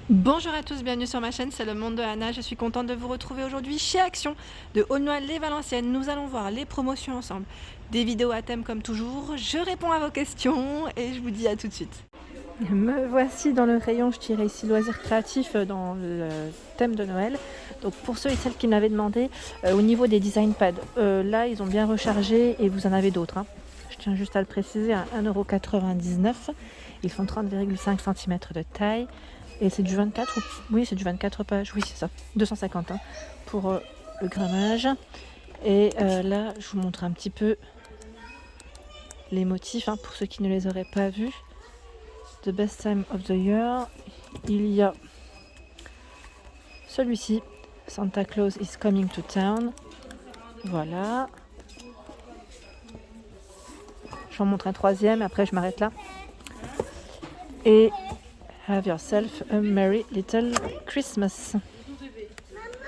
Bonjour à tous, bienvenue sur ma chaîne, c'est le monde de Anna. Je suis contente de vous retrouver aujourd'hui chez Action de Aulnoy-les-Valenciennes. Nous allons voir les promotions ensemble, des vidéos à thème comme toujours. Je réponds à vos questions et je vous dis à tout de suite. Me voici dans le rayon, je dirais ici loisirs créatifs dans le thème de Noël. Donc pour ceux et celles qui me l'avaient demandé, au niveau des design pads, là ils ont bien rechargé et vous en avez d'autres. Je tiens juste à le préciser, à 1,99 €. Ils font 30,5 cm de taille. Et c'est du 24, oui c'est du 24 pages, oui c'est ça, 250 pour le grammage. Et là je vous montre un petit peu les motifs pour ceux qui ne les auraient pas vus. The Best Time of the Year, il y a celui-ci, Santa Claus is Coming to Town, voilà. Je vous montre un troisième, après je m'arrête là. Et Have Yourself a Merry Little Christmas.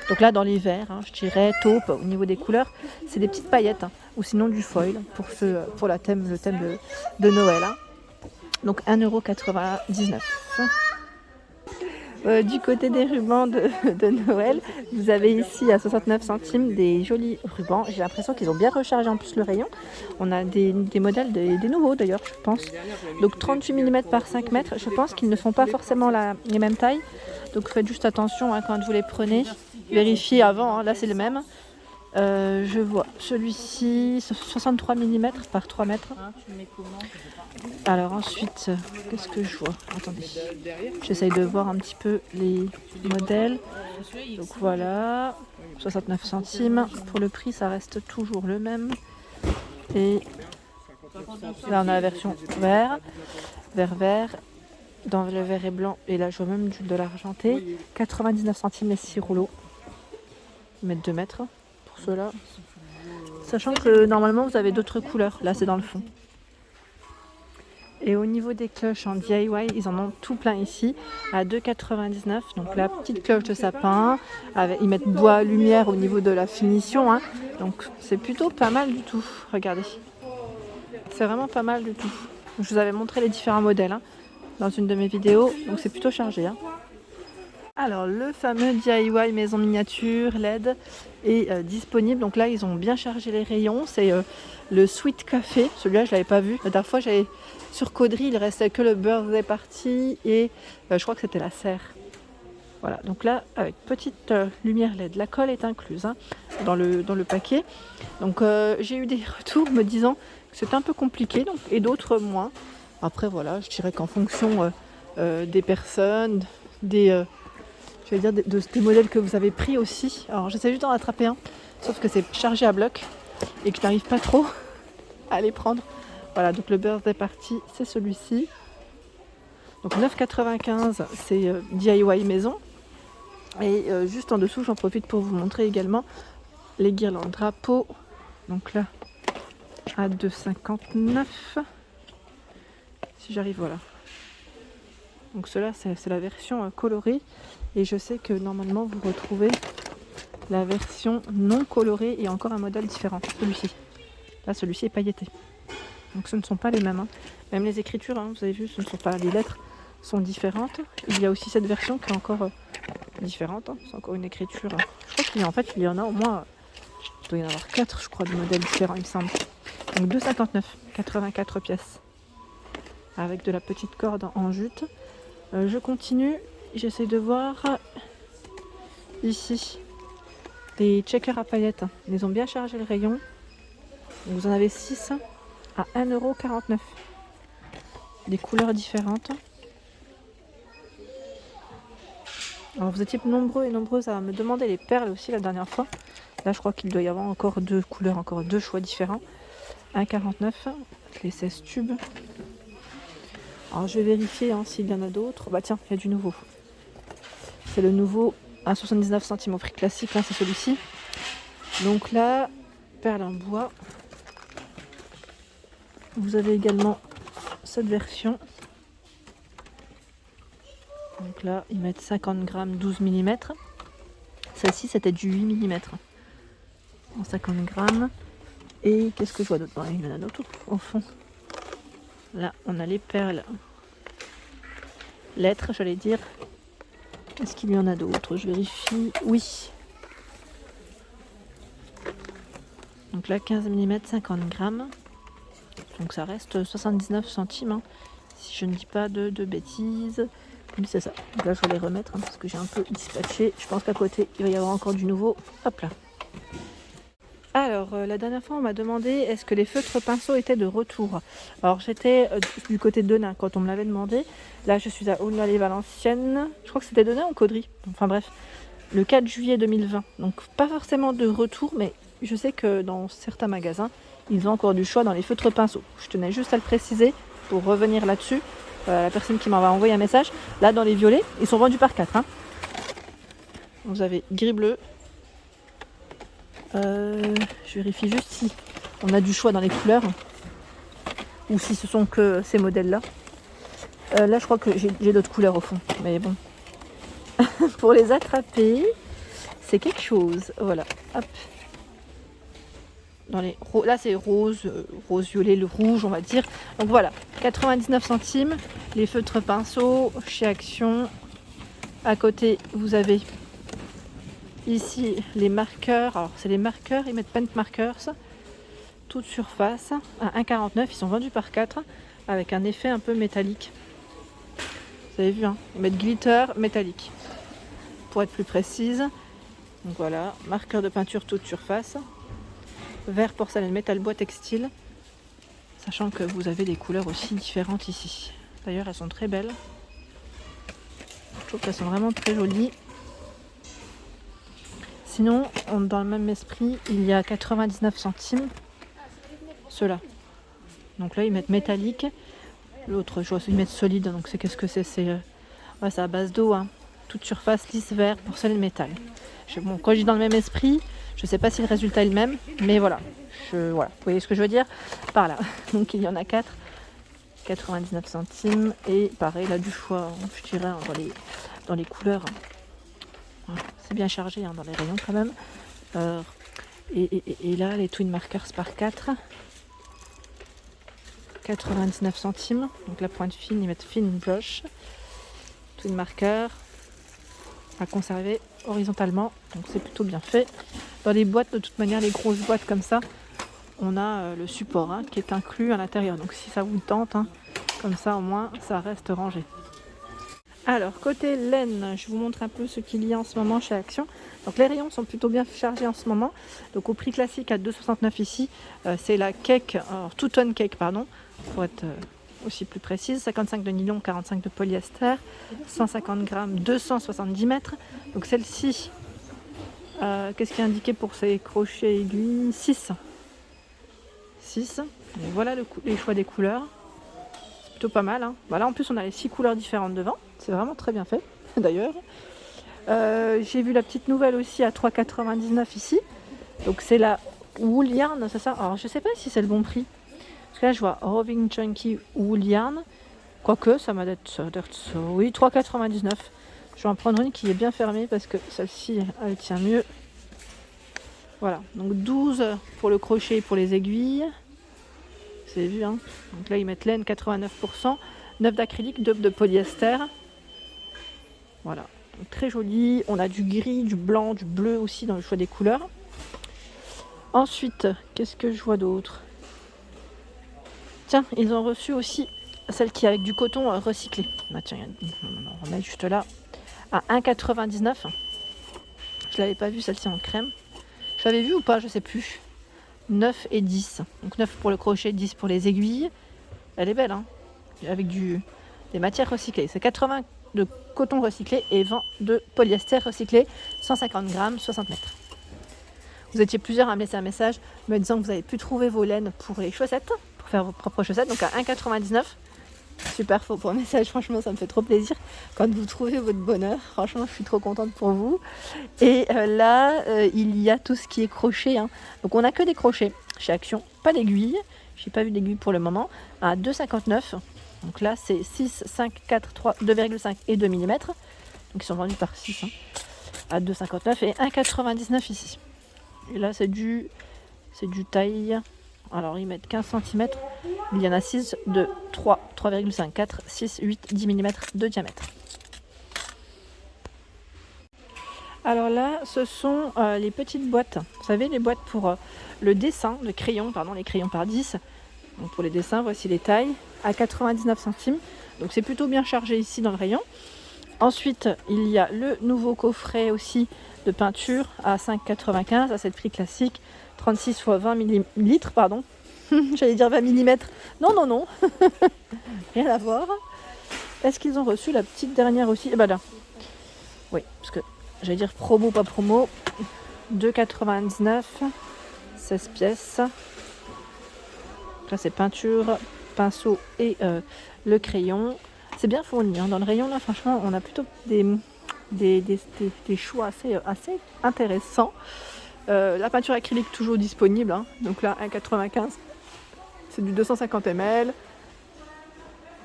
Donc là dans l'hiver, je dirais taupe au niveau des couleurs, c'est des petites paillettes ou sinon du foil pour le thème de Noël. Donc 1,99 €. Du côté des rubans de Noël, vous avez ici à 69 centimes des jolis rubans. J'ai l'impression qu'ils ont bien rechargé en plus le rayon. On a des modèles, des nouveaux d'ailleurs, je pense. Donc 38 mm par 5 mètres. Je pense qu'ils ne font pas forcément les mêmes tailles. Donc faites juste attention quand vous les prenez. Vérifiez avant, là c'est le même. Je vois celui-ci 63 mm par 3 mètres. Alors ensuite, qu'est-ce que je vois? Attendez, j'essaye de voir un petit peu les modèles. Donc voilà, 69 centimes. Pour le prix, ça reste toujours le même. Et là, on a la version vert. Dans le vert et blanc. Et là, je vois même de l'argenté. 99 centimes les 6 rouleaux. Ils mettent 2 mètres pour ceux-là. Sachant que normalement, vous avez d'autres couleurs. Là, c'est dans le fond. Et au niveau des cloches en DIY, ils en ont tout plein ici à 2,99 €. Donc la petite cloche de sapin, ils mettent bois, lumière au niveau de la finition. Donc c'est plutôt pas mal du tout. Regardez, c'est vraiment pas mal du tout. Je vous avais montré les différents modèles dans une de mes vidéos, donc c'est plutôt chargé. Alors le fameux DIY maison miniature LED est disponible. Donc là ils ont bien chargé les rayons. C'est le Sweet Café. Celui-là je l'avais pas vu. La dernière fois j'avais sur Caudry, il restait que le Birthday Party et je crois que c'était la serre. Voilà, donc là avec petite lumière LED. La colle est incluse dans le paquet. Donc j'ai eu des retours me disant que c'était un peu compliqué et d'autres moins. Après voilà, je dirais qu'en fonction des personnes, des modèles que vous avez pris aussi. Alors j'essaie juste d'en attraper un, sauf que c'est chargé à bloc et que je n'arrive pas trop à les prendre. Voilà, donc le Birthday Party, c'est celui-ci. Donc 9,95 €, c'est DIY maison. Et juste en dessous, j'en profite pour vous montrer également les guirlandes drapeaux. Donc là, à 2,59 €. Si j'arrive, voilà. Donc cela, c'est la version colorée. Et je sais que normalement, vous retrouvez la version non colorée et encore un modèle différent. Celui-ci. Là, celui-ci est pailleté. Donc ce ne sont pas les mêmes. Même les écritures, vous avez vu, ce ne sont pas les lettres sont différentes. Il y a aussi cette version qui est encore différente. C'est encore une écriture. Je crois qu'il y en a au moins. Il doit y en avoir 4, je crois, de modèles différents, il me semble. Donc 2,59 €, 84 pièces. Avec de la petite corde en jute. Je continue. J'essaie de voir ici les checkers à paillettes. Ils ont bien chargé le rayon. Vous en avez 6 à 1,49 €. Des couleurs différentes. Alors vous étiez nombreux et nombreuses à me demander les perles aussi la dernière fois. Là je crois qu'il doit y avoir encore 2 couleurs, encore 2 choix différents. 1,49 €, les 16 tubes. Alors je vais vérifier s'il y en a d'autres. Bah tiens, il y a du nouveau. C'est le nouveau à 79 centimes au prix classique, c'est celui-ci. Donc là, perles en bois. Vous avez également cette version. Donc là, ils mettent 50 grammes, 12 mm. Celle-ci, c'était du 8 mm. En 50 grammes. Et qu'est-ce que je vois d'autre? Il y en a d'autres au fond. Là, on a les perles. Lettres, j'allais dire. Est-ce qu'il y en a d'autres? Je vérifie. Oui. Donc là, 15 mm, 50 grammes. Donc ça reste 79 centimes, hein, si je ne dis pas de bêtises. Oui, c'est ça. Donc là, je vais les remettre hein, parce que j'ai un peu dispatché. Je pense qu'à côté, il va y avoir encore du nouveau. Hop là. Alors, la dernière fois, on m'a demandé est-ce que les feutres pinceaux étaient de retour. Alors, j'étais du côté de Denain quand on me l'avait demandé. Là, je suis à Aulnoy-les-Valenciennes. Je crois que c'était Denain ou Caudry. Enfin bref, le 4 juillet 2020. Donc, pas forcément de retour, mais je sais que dans certains magasins, ils ont encore du choix dans les feutres pinceaux. Je tenais juste à le préciser pour revenir là-dessus. La personne qui m'avait envoyé un message. Là, dans les violets, ils sont vendus par 4. Hein. Vous avez gris-bleu. Je vérifie juste si on a du choix dans les couleurs ou si ce sont que ces modèles-là. Là, je crois que j'ai d'autres couleurs au fond, mais bon. Pour les attraper, c'est quelque chose. Voilà, hop. Là, c'est rose, violet, le rouge, on va dire. Donc voilà, 99 centimes. Les feutres pinceaux chez Action. À côté, vous avez ici les marqueurs. Alors, c'est les marqueurs, ils mettent Paint Markers. Toute surface à 1,49. Ils sont vendus par 4 avec un effet un peu métallique. Vous avez vu, hein, ils mettent glitter métallique. Pour être plus précise. Donc voilà, marqueur de peinture toute surface. Vert, porcelaine, métal, bois, textile. Sachant que vous avez des couleurs aussi différentes ici. D'ailleurs, elles sont très belles. Je trouve qu'elles sont vraiment très jolies. Sinon, dans le même esprit, il y a 99 centimes. Ceux-là. Donc là, ils mettent métallique. L'autre, je vois, ils mettent solide. Donc c'est qu'est-ce que c'est? C'est à base d'eau. Hein. Toute surface, lisse, vert, porcelaine, métal. Bon, quand je dis dans le même esprit, je ne sais pas si le résultat est le même. Mais voilà. Voilà. Vous voyez ce que je veux dire? Par là. Donc il y en a 4. 99 centimes. Et pareil, là, du choix, je dirais, dans les couleurs. Voilà. C'est bien chargé hein, dans les rayons quand même. Et là, les Twin Markers par 4. 99 centimes. Donc la pointe fine, ils mettent fine brush. Twin Marker à conserver horizontalement. Donc c'est plutôt bien fait. Dans les boîtes, de toute manière, les grosses boîtes comme ça, on a le support hein, qui est inclus à l'intérieur. Donc si ça vous tente, hein, comme ça au moins, ça reste rangé. Alors, côté laine, je vous montre un peu ce qu'il y a en ce moment chez Action. Donc, les rayons sont plutôt bien chargés en ce moment. Donc, au prix classique à 2,69 ici, c'est la cake, alors two-tone cake, pardon, pour être aussi plus précise. 55 de nylon, 45 de polyester, 150 grammes, 270 mètres. Donc, celle-ci, qu'est-ce qui est indiqué pour ces crochets aiguilles? 6. 6. Et voilà les choix des couleurs. Plutôt pas mal. Hein. Voilà, en plus, on a les 6 couleurs différentes devant. C'est vraiment très bien fait, d'ailleurs. J'ai vu la petite nouvelle aussi à 3,99 ici. Donc, c'est la Wool Yarn, c'est ça? Alors, je sais pas si c'est le bon prix. Parce que là, je vois Roving Chunky Wool Yarn. Quoique, ça m'a d'être... Oui, 3,99. Je vais en prendre une qui est bien fermée parce que celle-ci, elle tient mieux. Voilà. Donc, 12 pour le crochet et pour les aiguilles. Vous avez vu, hein. Donc là, ils mettent laine 89%, 9 d'acrylique, 2 de polyester. Voilà, donc, très joli. On a du gris, du blanc, du bleu aussi dans le choix des couleurs. Ensuite, qu'est-ce que je vois d'autre? Tiens, ils ont reçu aussi celle qui est avec du coton recyclé. Bah, tiens, on remet juste là à 1,99. Je l'avais pas vue celle-ci en crème. Je l'avais vue ou pas, je sais plus. 9 et 10. Donc 9 pour le crochet, 10 pour les aiguilles. Elle est belle, hein, avec des matières recyclées. C'est 80 de coton recyclé et 20 de polyester recyclé. 150 grammes, 60 mètres. Vous étiez plusieurs à me laisser un message me disant que vous avez pu trouver vos laines pour les chaussettes, pour faire vos propres chaussettes. Donc à 1,99. Super faux pour un message, franchement ça me fait trop plaisir quand vous trouvez votre bonheur, franchement je suis trop contente pour vous. Et là il y a tout ce qui est crochet, hein. Donc on n'a que des crochets chez Action, pas d'aiguilles, j'ai pas vu d'aiguilles pour le moment, à 2,59. Donc là c'est 6, 5, 4, 3, 2,5 et 2 mm, donc ils sont vendus par 6 hein, à 2,59 et 1,99 ici. Et là c'est du taille. Alors, ils mettent 15 cm. Il y en a 6 de 3, 3,5, 4, 6, 8, 10 mm de diamètre. Alors là, ce sont les petites boîtes. Vous savez, les boîtes pour le dessin, les crayons par 10. Donc pour les dessins, voici les tailles à 99 centimes. Donc c'est plutôt bien chargé ici dans le rayon. Ensuite, il y a le nouveau coffret aussi de peinture à 5,95 à cette prix classique, 36 x 20 millilitres, pardon. J'allais dire 20 mm. Non. Rien à voir. Est-ce qu'ils ont reçu la petite dernière aussi? Eh ben là. Oui, parce que j'allais dire promo, pas promo. 2,99, 16 pièces. Là, c'est peinture, pinceau et le crayon. C'est bien fourni. Hein. Dans le rayon, là, franchement, on a plutôt des choix assez intéressants. La peinture acrylique toujours disponible. Hein. Donc là, 1,95. C'est du 250 ml.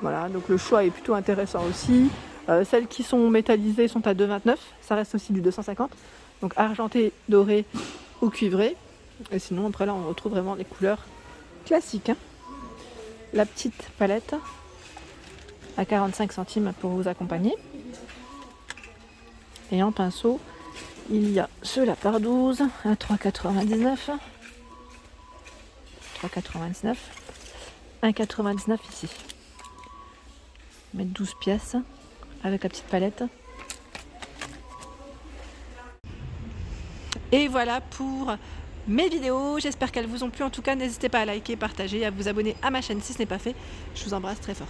Voilà, donc le choix est plutôt intéressant aussi. Celles qui sont métallisées sont à 2,29. Ça reste aussi du 250. Donc argenté, doré ou cuivré. Et sinon, après là, on retrouve vraiment les couleurs classiques. Hein. La petite palette à 45 centimes pour vous accompagner. Et en pinceau, il y a ceux-là par 12 à 3,99. 3,99. 1,99 ici. Mettre 12 pièces avec la petite palette. Et voilà pour mes vidéos. J'espère qu'elles vous ont plu. En tout cas, n'hésitez pas à liker, partager, à vous abonner à ma chaîne si ce n'est pas fait. Je vous embrasse très fort.